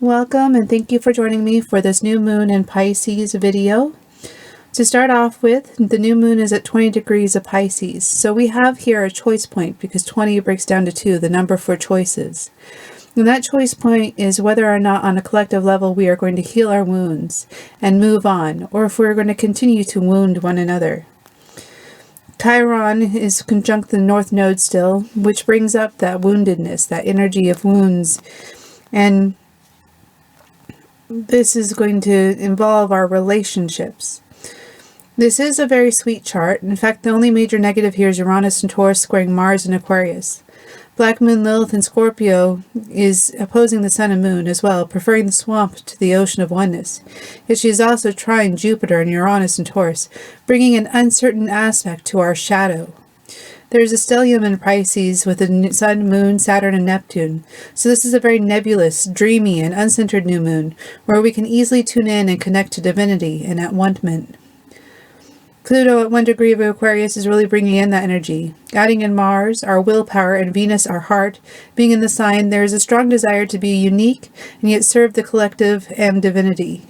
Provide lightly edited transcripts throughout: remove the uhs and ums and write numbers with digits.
welcome and thank you for joining me for this new moon in Pisces video. To start off with, the new moon is at 20 degrees of Pisces. So we have here a choice point because 20 breaks down to 2, the number for choices. And that choice point is whether or not on a collective level we are going to heal our wounds and move on, or if we're going to continue to wound one another. Chiron is conjunct the North Node still, which brings up that woundedness, that energy of wounds. And this is going to involve our relationships. This is a very sweet chart. In fact, the only major negative here is Uranus and Taurus squaring Mars and Aquarius. Black Moon Lilith in Scorpio is opposing the Sun and Moon as well, preferring the swamp to the ocean of oneness. Yet she is also trying Jupiter and Uranus and Taurus, bringing an uncertain aspect to our shadow. There's a stellium in Pisces with the Sun, Moon, Saturn, and Neptune. So this is a very nebulous, dreamy, and uncentered new moon, where we can easily tune in and connect to divinity and at one-ment. Pluto at 1 degree of Aquarius is really bringing in that energy. Adding in Mars, our willpower, and Venus, our heart, being in the sign, there is a strong desire to be unique and yet serve the collective and divinity.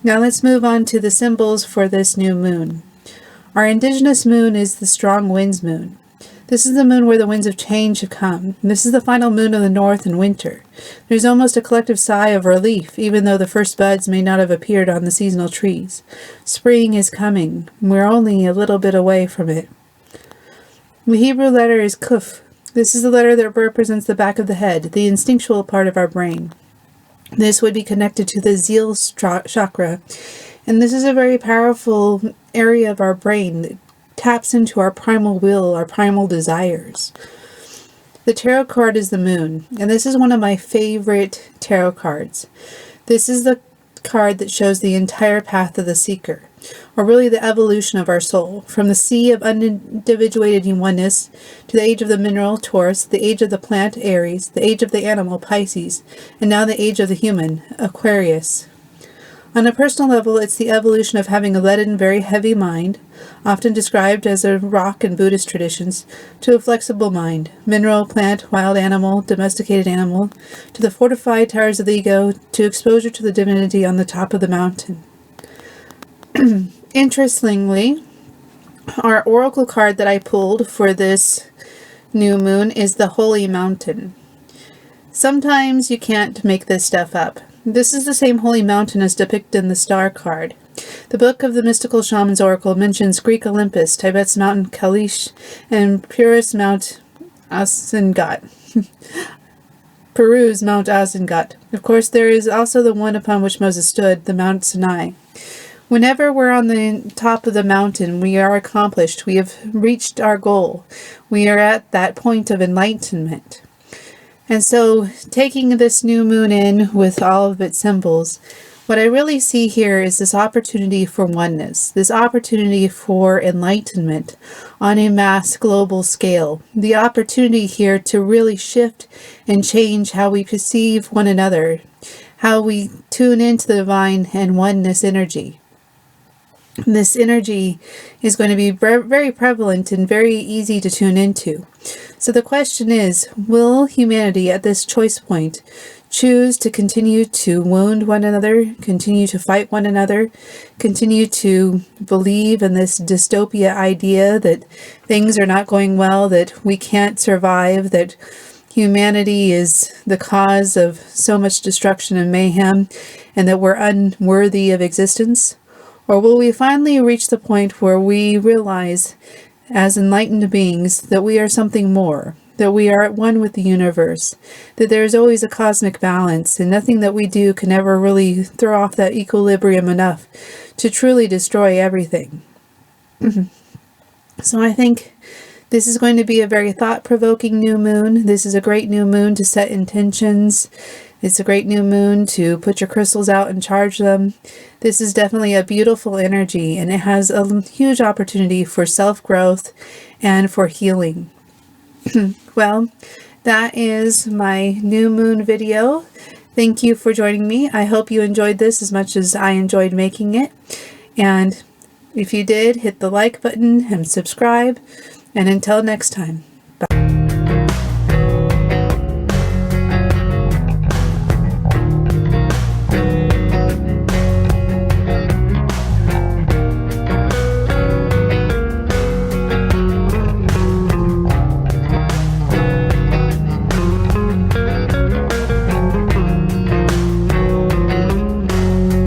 Now let's move on to the symbols for this new moon. Our indigenous moon is the strong winds moon. This is the moon where the winds of change have come. This is the final moon of the north in winter. There's almost a collective sigh of relief, even though the first buds may not have appeared on the seasonal trees. Spring is coming. We're only a little bit away from it. The Hebrew letter is Kuf. This is the letter that represents the back of the head, the instinctual part of our brain. This would be connected to the Zeal chakra. And this is a very powerful area of our brain that taps into our primal will, our primal desires. The tarot card is the moon, and this is one of my favorite tarot cards. This is the card that shows the entire path of the seeker, or really the evolution of our soul, from the sea of unindividuated oneness to the age of the mineral, Taurus, the age of the plant, Aries, the age of the animal, Pisces, and now the age of the human, Aquarius. On a personal level, it's the evolution of having a leaden, very heavy mind, often described as a rock in Buddhist traditions, to a flexible mind, mineral, plant, wild animal, domesticated animal, to the fortified towers of the ego, to exposure to the divinity on the top of the mountain. Interestingly, our oracle card that I pulled for this new moon is the Holy Mountain. Sometimes you can't make this stuff up. This is the same holy mountain as depicted in the star card. The Book of the Mystical Shaman's Oracle mentions Greek Olympus, Tibet's Mount Kailash, and Peru's Mount Asingat. Peru's Mount Asingat. Of course, there is also the one upon which Moses stood, the Mount Sinai. Whenever we're on the top of the mountain, we are accomplished. We have reached our goal. We are at that point of enlightenment. And so, taking this new moon in with all of its symbols, what I really see here is this opportunity for oneness, this opportunity for enlightenment on a mass global scale, the opportunity here to really shift and change how we perceive one another, how we tune into the divine and oneness energy. This energy is going to be very prevalent and very easy to tune into. So the question is, will humanity at this choice point choose to continue to wound one another, continue to fight one another, continue to believe in this dystopia idea that things are not going well, that we can't survive, that humanity is the cause of so much destruction and mayhem, and that we're unworthy of existence? Or will we finally reach the point where we realize, as enlightened beings, that we are something more, that we are at one with the universe, that there is always a cosmic balance, and nothing that we do can ever really throw off that equilibrium enough to truly destroy everything? So I think this is going to be a very thought-provoking new moon. This is a great new moon to set intentions. It's a great new moon to put your crystals out and charge them. This is definitely a beautiful energy, and it has a huge opportunity for self-growth and for healing. Well, that is my new moon video. Thank you for joining me. I hope you enjoyed this as much as I enjoyed making it. And if you did, hit the like button and subscribe. And until next time.